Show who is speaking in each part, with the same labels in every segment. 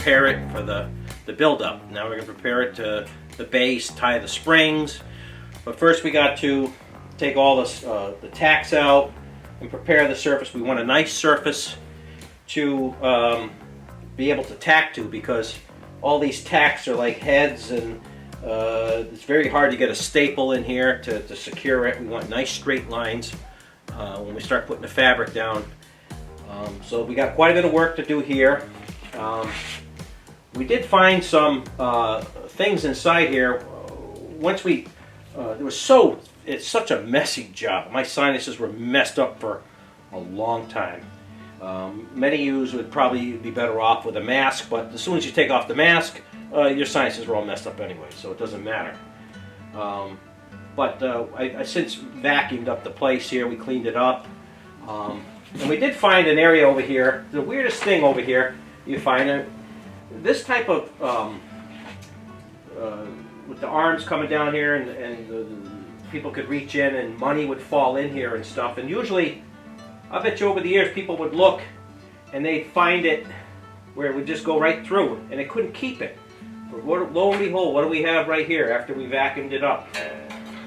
Speaker 1: prepare it for the build-up. Now we're going to prepare it to the base, tie the springs. But first we got to take all the tacks out and prepare the surface. We want a nice surface to be able to tack to, because all these tacks are like heads, and it's very hard to get a staple in here to secure it. We want nice straight lines when we start putting the fabric down. So we got quite a bit of work to do here. We did find some things inside here. Once we, it's such a messy job. My sinuses were messed up for a long time. Many of you would probably be better off with a mask, but as soon as you take off the mask, your sinuses are all messed up anyway, so it doesn't matter. I since vacuumed up the place here. We cleaned it up. And we did find an area over here. The weirdest thing over here, you find it, this type of, with the arms coming down here, and the people could reach in and money would fall in here and stuff. And usually, I bet you over the years, people would look and they'd find it where it would just go right through, and they couldn't keep it. But lo and behold, what do we have right here after we vacuumed it up?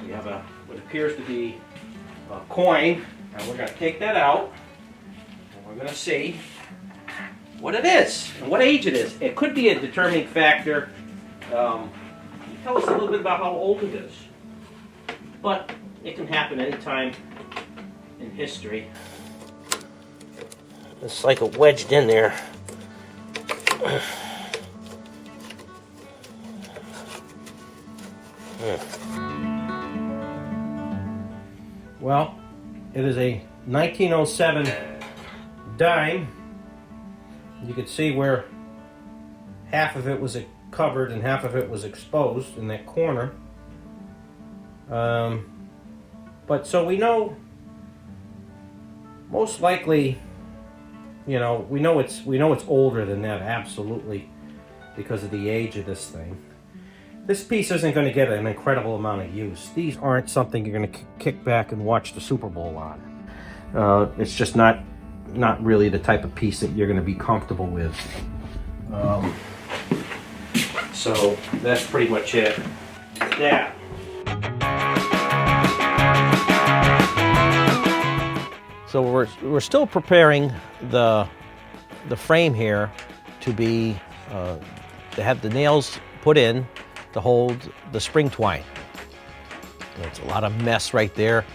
Speaker 1: We have what appears to be a coin, and we're going to take that out. We're going to see what it is and what age it is. It could be a determining factor. Tell us a little bit about how old it is. But it can happen anytime in history. It's like it wedged in there. Well, it is a 1907 dime. You could see where half of it was covered and half of it was exposed in that corner. But so we know, most likely, you know, we know it's older than that, absolutely, because of the age of this thing. This piece isn't going to get an incredible amount of use. These aren't something you're going to kick back and watch the Super Bowl on. It's just not really the type of piece that you're going to be comfortable with. So that's pretty much it. Yeah. So we're still preparing the frame here to be to have the nails put in to hold the spring twine. It's a lot of mess right there.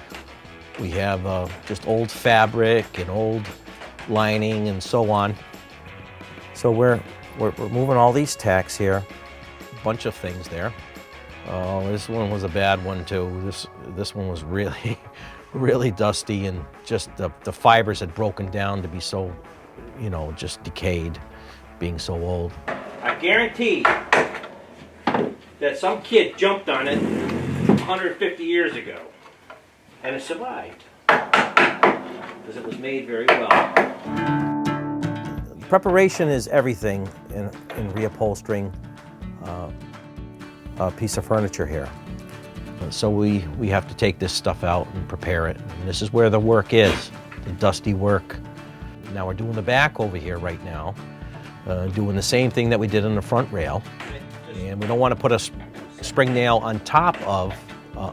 Speaker 1: We have just old fabric and old lining and so on. So we're moving all these tacks here. A bunch of things there. Oh, this one was a bad one too. This one was really really dusty, and just the fibers had broken down to be so, you know, just decayed, being so old. I guarantee that some kid jumped on it 150 years ago, and it survived, because it was made very well. Preparation is everything in reupholstering a piece of furniture here. So we have to take this stuff out and prepare it. And this is where the work is, the dusty work. Now we're doing the back over here right now, doing the same thing that we did on the front rail. And we don't want to put a spring nail on top of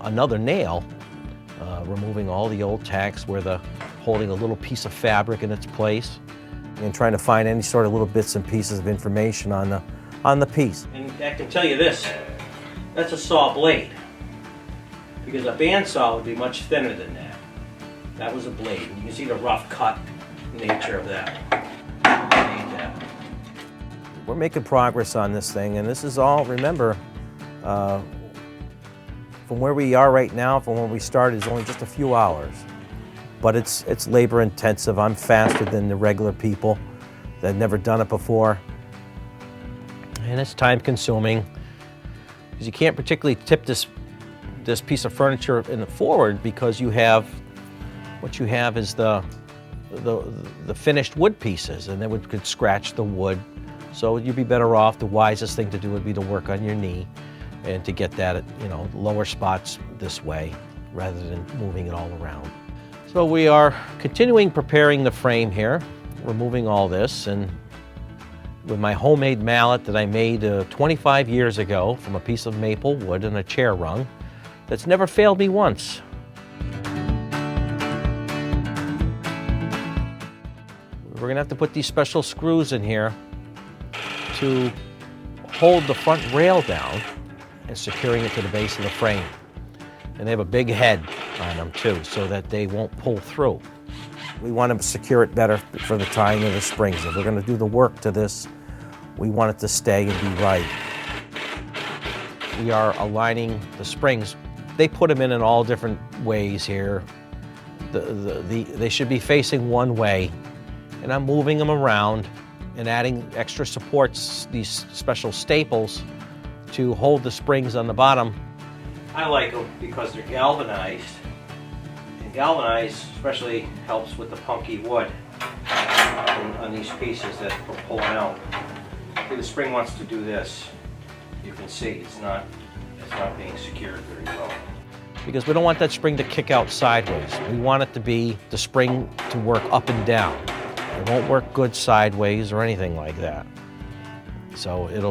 Speaker 1: another nail, removing all the old tacks where holding a little piece of fabric in its place, and trying to find any sort of little bits and pieces of information on the piece. And I can tell you this, that's a saw blade, because a bandsaw would be much thinner than that. That was a blade. You can see the rough cut nature of that. We're making progress on this thing, and this is all, remember, from where we are right now, from where we started, is only just a few hours. But it's labor intensive. I'm faster than the regular people that have never done it before. And it's time consuming, because you can't particularly tip this piece of furniture in the forward, because what you have is the finished wood pieces, and then could scratch the wood. So you'd be better off, the wisest thing to do would be to work on your knee and to get that at, lower spots this way rather than moving it all around. So we are continuing preparing the frame here, removing all this, and
Speaker 2: with my homemade mallet that I made 25 years ago from a piece of maple wood and a chair rung that's never failed me once. We're gonna have to put these special screws in here to hold the front rail down and securing it to the base of the frame. And they have a big head on them too, so that they won't pull through. We want to secure it better for the tying of the springs. If we're going to do the work to this, we want it to stay and be right. We are aligning the springs. They put them in all different ways here. They should be facing one way, and I'm moving them around and adding extra supports, these special staples, to hold the springs on the bottom.
Speaker 1: I like them because they're galvanized. And galvanized especially helps with the punky wood on these pieces that we're pulling out. See, the spring wants to do this. You can see it's not being secured very well.
Speaker 2: Because we don't want that spring to kick out sideways. We want it to be the spring to work up and down. It won't work good sideways or anything like that. So it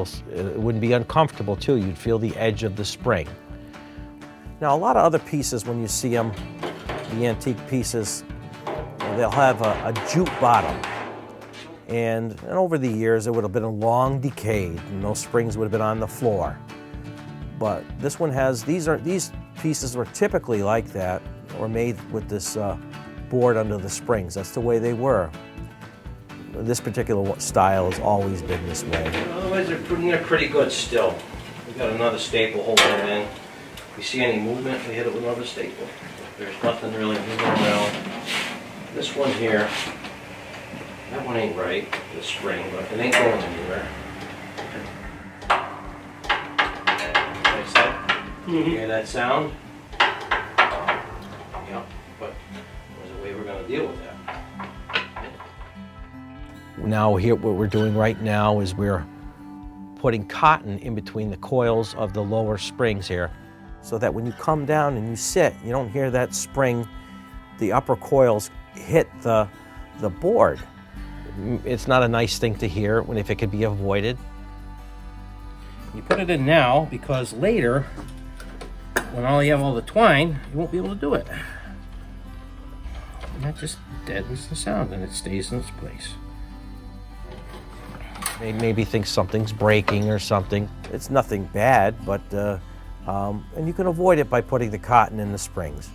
Speaker 2: wouldn't be uncomfortable too. You'd feel the edge of the spring. Now, a lot of other pieces, when you see them, the antique pieces, they'll have a jute bottom. And over the years, it would have been long decayed, and those springs would have been on the floor. But this one has, these pieces were typically like that, or made with this board under the springs. That's the way they were. This particular style has always been this way.
Speaker 1: Otherwise, they're pretty good still. We've got another staple holding it in. If you see any movement, we hit it with another staple. There's nothing really moving around. This one here, that one ain't right, the spring, but it ain't going anywhere. Like that? You hear that sound? Yeah, but there's a way we're going to deal with that.
Speaker 2: Now here, what we're doing right now is we're putting cotton in between the coils of the lower springs here, so that when you come down and you sit, you don't hear that spring, the upper coils hit the board. It's not a nice thing to hear if it could be avoided.
Speaker 1: You put it in now because later, when you have all the twine, you won't be able to do it. And that just deadens the sound and it stays in its place.
Speaker 2: They maybe think something's breaking or something. It's nothing bad, but and you can avoid it by putting the cotton in the springs.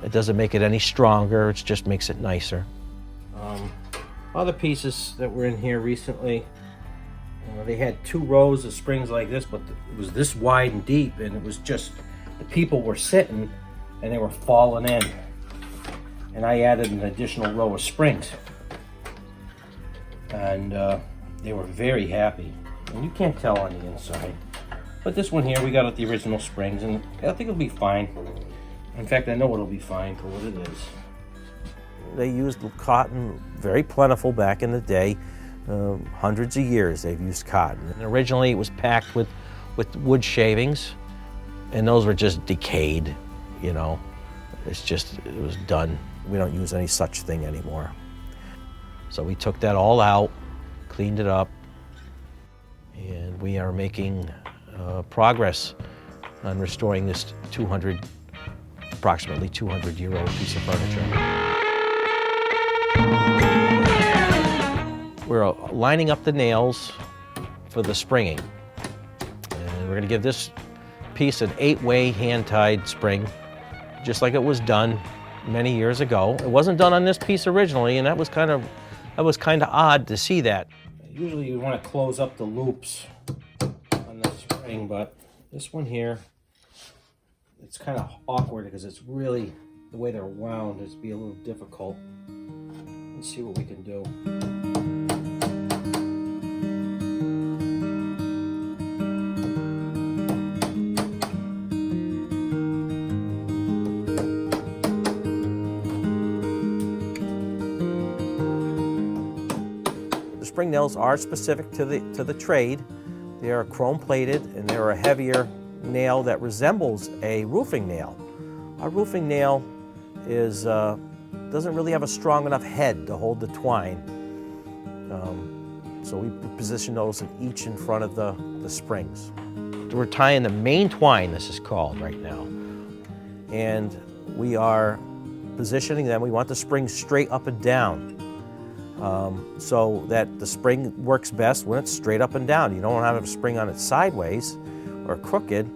Speaker 2: It doesn't make it any stronger, it just makes it nicer.
Speaker 1: Other pieces that were in here recently, they had 2 rows of springs like this, but it was this wide and deep, and it was just, the people were sitting and they were falling in. And I added an additional row of springs. And they were very happy. And you can't tell on the inside. But this one here, we got at the original springs, and I think it'll be fine. In fact, I know it'll be fine for what it is.
Speaker 2: They used cotton, very plentiful back in the day. Hundreds of years they've used cotton. And originally it was packed with wood shavings, and those were just decayed, you know. It was done. We don't use any such thing anymore. So we took that all out, cleaned it up, and we are making progress on restoring this approximately 200-year-old piece of furniture. We're lining up the nails for the springing. And we're going to give this piece an 8-way hand-tied spring, just like it was done many years ago. It wasn't done on this piece originally, and that was kind of odd to see that.
Speaker 1: Usually you want to close up the loops on the spring, but this one here, it's kind of awkward because it's really, the way they're wound, it's be a little difficult. Let's see what we can do.
Speaker 2: The spring nails are specific to the trade. They are chrome plated, and they're a heavier nail that resembles a roofing nail. A roofing nail doesn't really have a strong enough head to hold the twine. So we position those each in front of the springs. We're tying the main twine, this is called right now. And we are positioning them. We want the springs straight up and down, so that the spring works best when it's straight up and down. You don't want to have a spring on it sideways or crooked,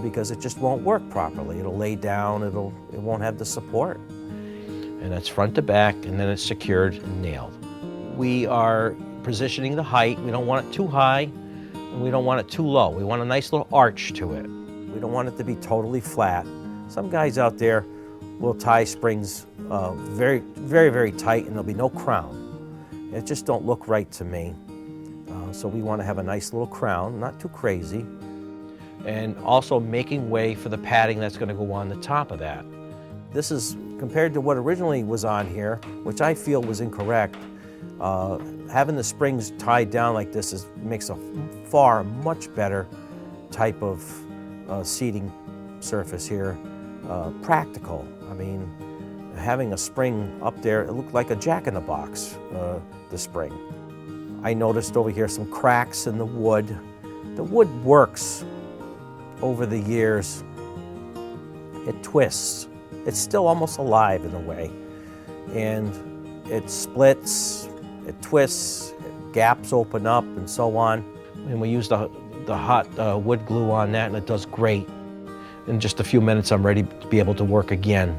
Speaker 2: because it just won't work properly. It'll lay down, it won't have the support. And that's front to back, and then it's secured and nailed. We are positioning the height. We don't want it too high, and we don't want it too low. We want a nice little arch to it. We don't want it to be totally flat. Some guys out there will tie springs very, very, very tight, and there'll be no crown. It just don't look right to me. So we want to have a nice little crown, not too crazy. And also making way for the padding that's going to go on the top of that. This is, compared to what originally was on here, which I feel was incorrect, having the springs tied down like this makes a much better type of seating surface here. Practical. I mean, having a spring up there, it looked like a jack-in-the-box, the spring. I noticed over here some cracks in the wood. The wood works over the years. It twists. It's still almost alive in a way. And it splits, it twists, gaps open up, and so on. And we use the hot wood glue on that, and it does great. In just a few minutes, I'm ready to be able to work again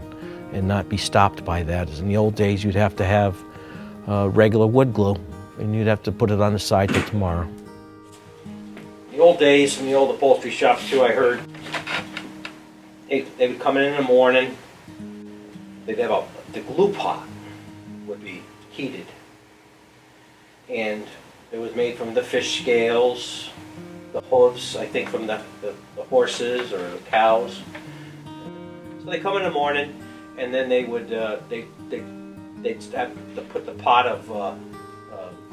Speaker 2: and not be stopped by that. As in the old days, you'd have to have regular wood glue, and you'd have to put it on the side till tomorrow.
Speaker 1: In the old days, in the old upholstery shops too, I heard they would come in the morning, they'd have the glue pot would be heated, and it was made from the fish scales, the hooves, I think from the horses or the cows. So they come in the morning, and then they would they'd have to put the pot of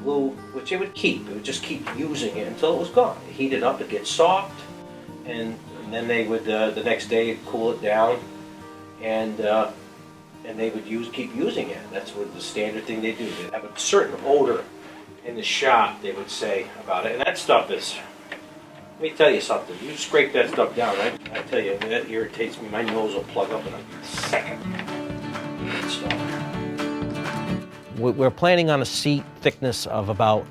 Speaker 1: glue, which they would keep. It would just keep using it until it was gone. They heat it up, it gets soft, and then they would the next day cool it down, and they would keep using it. That's what the standard thing they do. They have a certain odor in the shop, they would say about it, and that stuff is. Let me tell you something. You scrape that stuff down, right? I tell you, that irritates me. My nose will plug up in a second. That stuff.
Speaker 2: We're planning on a seat thickness of about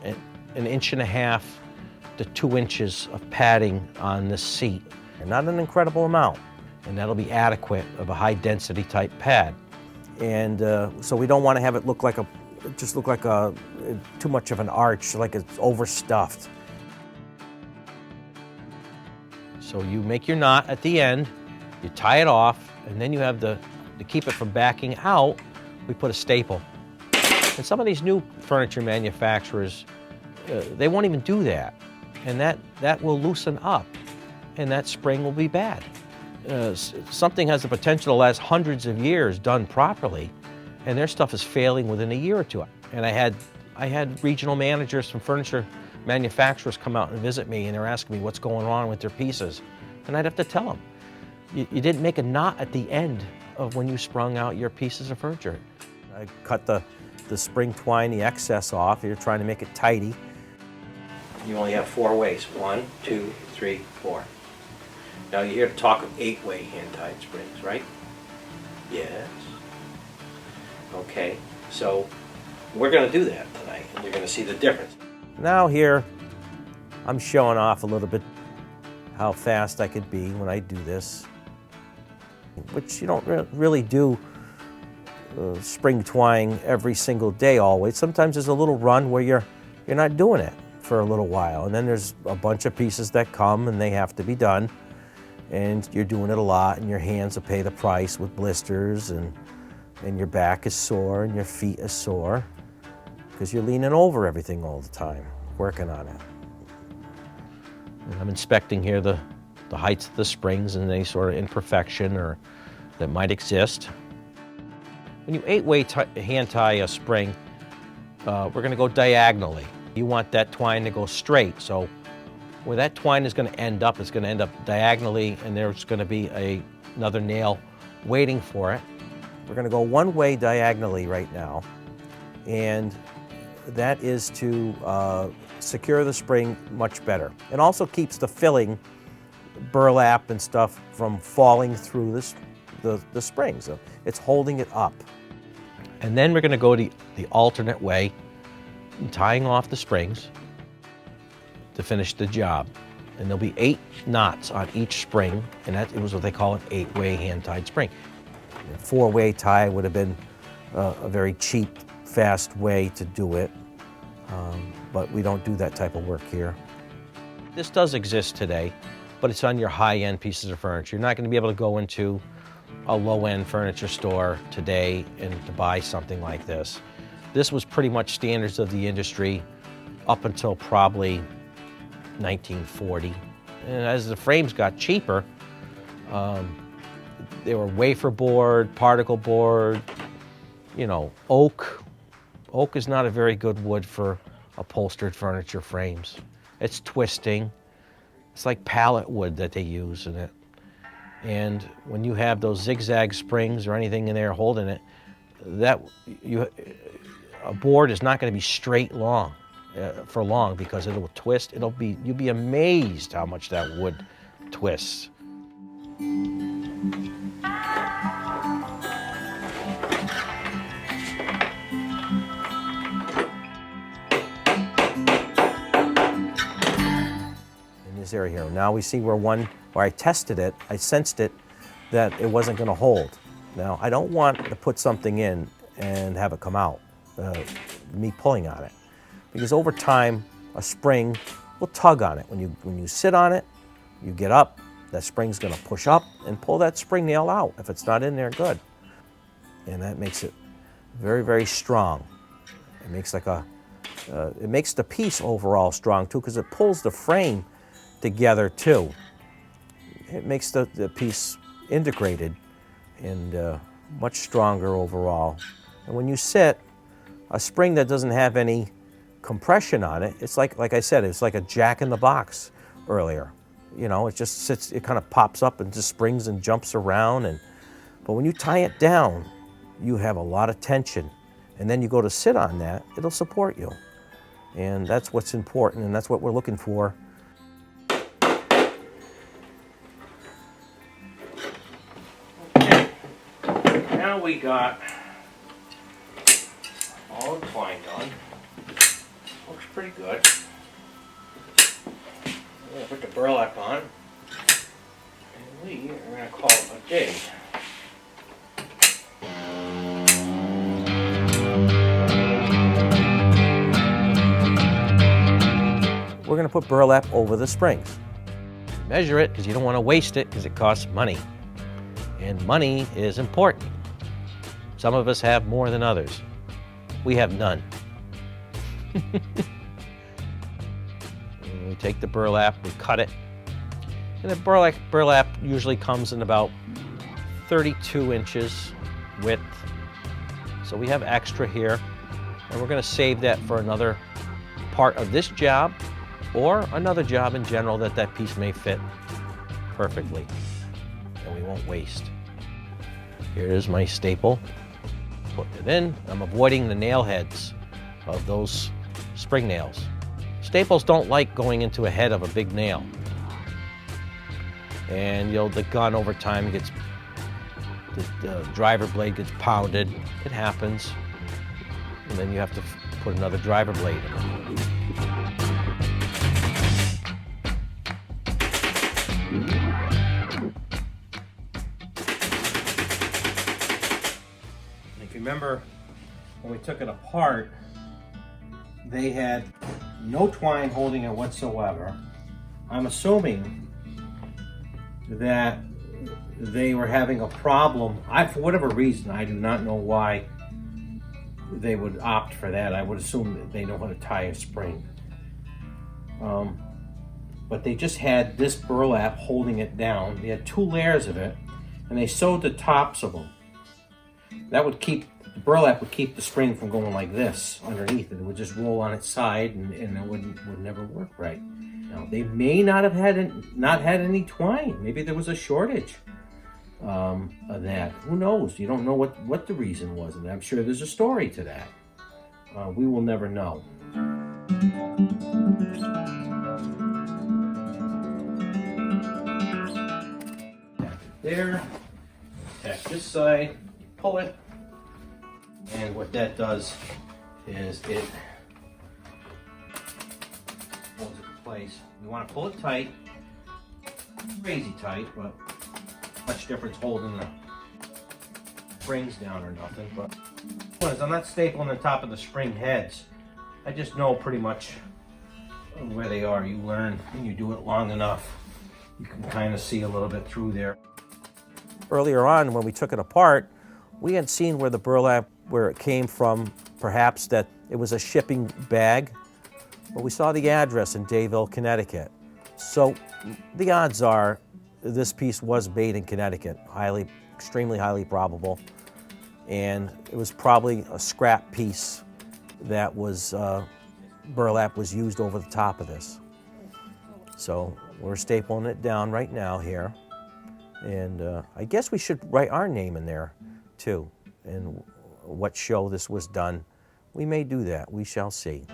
Speaker 2: an inch and a half to 2 inches of padding on this seat. And not an incredible amount. And that'll be adequate of a high density type pad. And so we don't want to have it look like too much of an arch, like it's overstuffed. So you make your knot at the end, you tie it off, and then you have to keep it from backing out, we put a staple. And some of these new furniture manufacturers, they won't even do that. And that will loosen up, and that spring will be bad. Something has the potential to last hundreds of years done properly, and their stuff is failing within a year or two. And I had regional managers from furniture manufacturers come out and visit me, and they're asking me what's going on with their pieces. And I'd have to tell them, you didn't make a knot at the end of when you sprung out your pieces of furniture. I cut the spring twine, the excess off. You're trying to make it tidy.
Speaker 1: You only have 4 ways. 1, 2, 3, 4. Now you hear the talk of 8-way hand-tied springs, right? Yes. Okay, so we're going to do that tonight, and you're going to see the difference.
Speaker 2: Now here, I'm showing off a little bit how fast I could be when I do this, which you don't really do spring twine every single day always. Sometimes there's a little run where you're not doing it for a little while, and then there's a bunch of pieces that come and they have to be done, and you're doing it a lot, and your hands will pay the price with blisters, and your back is sore and your feet are sore, because you're leaning over everything all the time, working on it. And I'm inspecting here the heights of the springs and any sort of imperfection or that might exist. When you 8-way hand tie a spring, we're going to go diagonally. You want that twine to go straight, so where that twine is going to end up, it's going to end up diagonally, and there's going to be another nail waiting for it. We're going to go 1 way diagonally right now, and that is to secure the spring much better. It also keeps the filling, burlap and stuff from falling through the spring. So it's holding it up. And then we're going to go the alternate way, tying off the springs to finish the job. And there'll be 8 knots on each spring, and that it was what they call an 8-way hand-tied spring. A 4-way tie would have been a very cheap, fast way to do it, but we don't do that type of work here. This does exist today, but it's on your high-end pieces of furniture. You're not going to be able to go into a low-end furniture store today and to buy something like this. This was pretty much standards of the industry up until probably 1940. And as the frames got cheaper, they were wafer board, particle board, you know, oak. Oak is not a very good wood for upholstered furniture frames. It's twisting. It's like pallet wood that they use in it. And when you have those zigzag springs or anything in there holding it, a board is not going to be straight long. For long, because it'll twist. You'll be amazed how much that wood twists. In this area here. Now we see where I tested it, I sensed it, that it wasn't going to hold. Now I don't want to put something in and have it come out, me pulling on it. Because over time, a spring will tug on it. When you sit on it, you get up, that spring's gonna push up and pull that spring nail out if it's not in there good. And that makes it very, very strong. It makes it makes the piece overall strong too, because it pulls the frame together too. It makes the piece integrated and much stronger overall. And when you sit, a spring that doesn't have any compression on it, it's like I said, it's like a jack in the box earlier. You know, it just sits, it kind of pops up and just springs and jumps around. But when you tie it down, you have a lot of tension. And then you go to sit on that, it'll support you. And that's what's important, and that's what we're looking for.
Speaker 1: Okay, now we got all the twine done. Looks pretty good. I'm going to put the burlap on, and we are going to call it a day.
Speaker 2: We're going to put burlap over the springs. Measure it because you don't want to waste it because it costs money. And money is important. Some of us have more than others. We have none. We take the burlap, we cut it. And the burlap usually comes in about 32 inches width. So we have extra here. And we're going to save that for another part of this job or another job in general that piece may fit perfectly. And we won't waste. Here's my staple. Putting it in. I'm avoiding the nail heads of those spring nails. Staples don't like going into a head of a big nail. And the gun over time gets, the driver blade gets pounded. It happens. And then you have to put another driver blade in it. If you remember when we took it apart, they had no twine holding it whatsoever. I'm assuming that they were having a problem. For whatever reason, I do not know why they would opt for that. I would assume that they know how to tie a spring. But they just had this burlap holding it down. They had 2 layers of it, and they sewed the tops of them. That would keep, the burlap would keep the spring from going like this underneath. It would just roll on its side, and it would never work right. Now, they may not have had any twine. Maybe there was a shortage of that. Who knows? You don't know what the reason was, and I'm sure there's a story to that. we will never know. There, tack this side, pull it, and what that does is it holds it in place. You want to pull it tight, crazy tight, but much difference holding the springs down or nothing. But I'm not stapling the top of the spring heads. I just know pretty much where they are. You learn when you do it long enough. You can kind of see a little bit through there. Earlier on, when we took it apart, we had seen where the burlap, where it came from, perhaps that it was a shipping bag, but we saw the address in Dayville, Connecticut. So the odds are this piece was made in Connecticut, extremely highly probable, and it was probably a scrap piece that was, burlap was used over the top of this. So we're stapling it down right now here. And I guess we should write our name in there too, and what show this was done. We may do that, we shall see.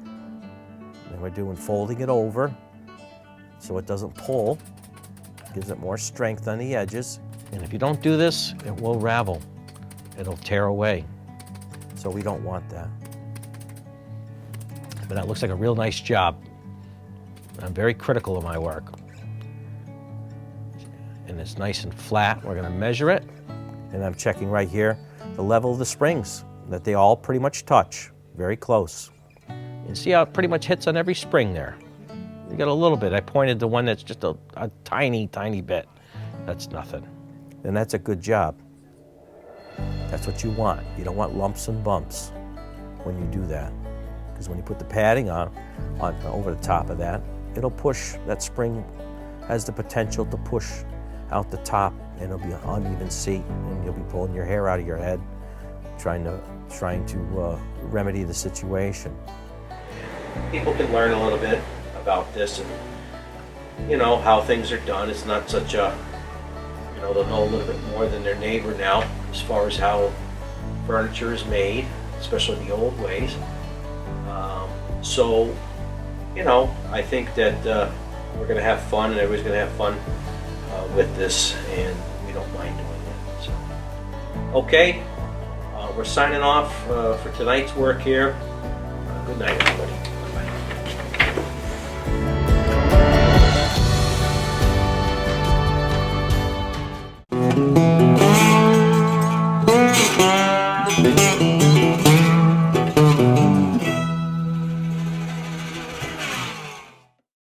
Speaker 2: And we're doing folding it over so it doesn't pull, gives it more strength on the edges. And if you don't do this, it will ravel. It'll tear away. So we don't want that. But that looks like a real nice job. I'm very critical of my work. And it's nice and flat. We're gonna measure it. And I'm checking right here the level of the springs, that they all pretty much touch, very close. And see how it pretty much hits on every spring there. You got a little bit. I pointed to one that's just a tiny, tiny bit. That's nothing. And that's a good job. That's what you want. You don't want lumps and bumps when you do that. Because when you put the padding on over the top of that, it'll push, that spring has the potential to push out the top, and it'll be an uneven seat, and you'll be pulling your hair out of your head, trying to remedy the situation. People can learn a little bit about this, and you know how things are done. It's not such a, you know, they'll know a little bit more than their neighbor now as far as how furniture is made, especially the old ways. So, you know, I think that we're going to have fun, and everybody's going to have fun with this, and we don't mind doing it. So, okay, we're signing off for tonight's work here. Good night, everybody.